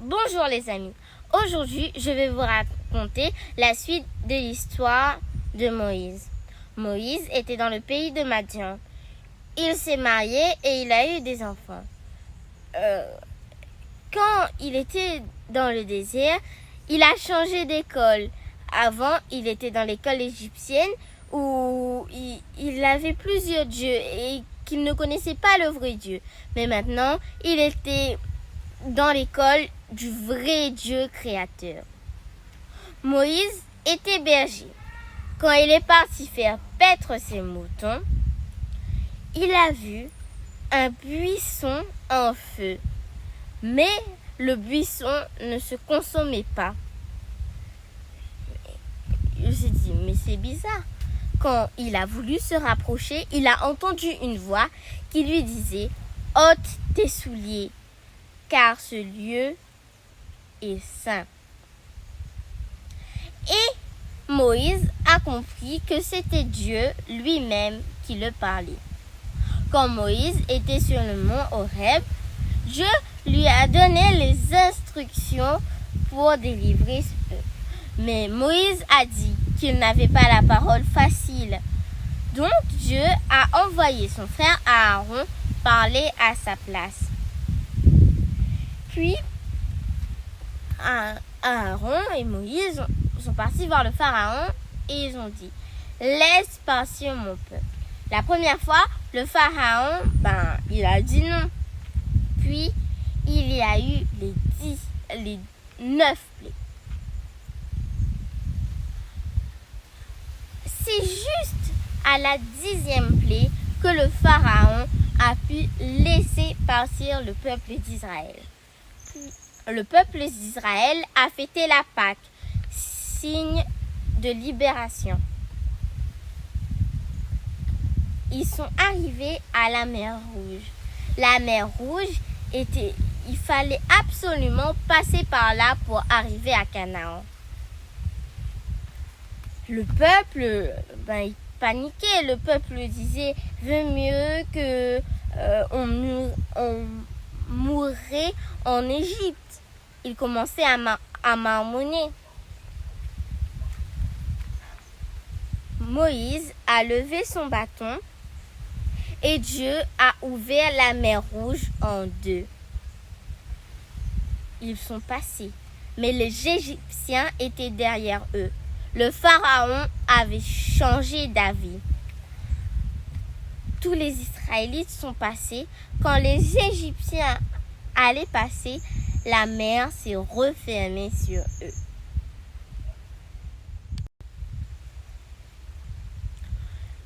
Bonjour les amis, aujourd'hui je vais vous raconter la suite de l'histoire de Moïse. Moïse était dans le pays de Madian. Il s'est marié et il a eu des enfants. Quand il était dans le désert, il a changé d'école. Avant, il était dans l'école égyptienne où il avait plusieurs dieux et qu'il ne connaissait pas le vrai Dieu. Mais maintenant, il était dans l'école du vrai Dieu créateur. Moïse était berger. Quand il est parti faire paître ses moutons, il a vu un buisson en feu. Mais le buisson ne se consommait pas. Il s'est dit, mais c'est bizarre. Quand il a voulu se rapprocher, il a entendu une voix qui lui disait « Ôte tes souliers, car ce lieu est saint. » Et Moïse a compris que c'était Dieu lui-même qui le parlait. Quand Moïse était sur le mont Horeb, Dieu lui a donné les instructions pour délivrer ce peuple. Mais Moïse a dit qu'il n'avait pas la parole facile. Donc Dieu a envoyé son frère Aaron parler à sa place. Puis Aaron et Moïse sont partis voir le pharaon et ils ont dit « Laisse partir mon peuple ». La première fois, le pharaon, il a dit non. Puis, il y a eu les 9 plaies. C'est juste à la 10e plaie que le pharaon a pu laisser partir le peuple d'Israël. Le peuple d'Israël a fêté la Pâque, signe de libération. Ils sont arrivés à la mer Rouge. La mer Rouge il fallait absolument passer par là pour arriver à Canaan. Le peuple, il paniquait. Le peuple disait « Vaut mieux que on mourrait en Égypte ». Il commençait à marmonner. Moïse a levé son bâton et Dieu a ouvert la mer Rouge en deux. Ils sont passés, mais les Égyptiens étaient derrière eux. Le pharaon avait changé d'avis. Tous les Israélites sont passés. Quand les Égyptiens allaient passer, la mer s'est refermée sur eux.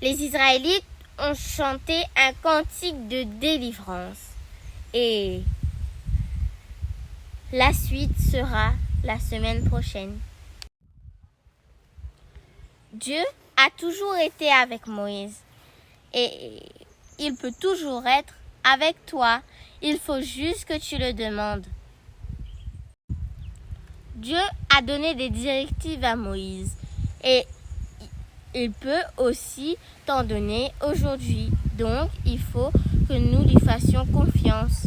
Les Israélites ont chanté un cantique de délivrance. Et la suite sera la semaine prochaine. Dieu a toujours été avec Moïse. Et il peut toujours être avec toi. Il faut juste que tu le demandes. Dieu a donné des directives à Moïse. Et il peut aussi t'en donner aujourd'hui. Donc, il faut que nous lui fassions confiance.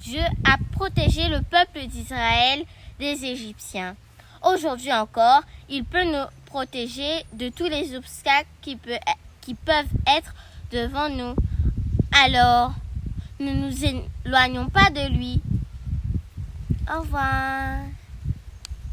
Dieu a protégé le peuple d'Israël des Égyptiens. Aujourd'hui encore, il peut nous protéger de tous les obstacles qui peuvent être devant nous. Alors, ne nous éloignons pas de lui. Au revoir.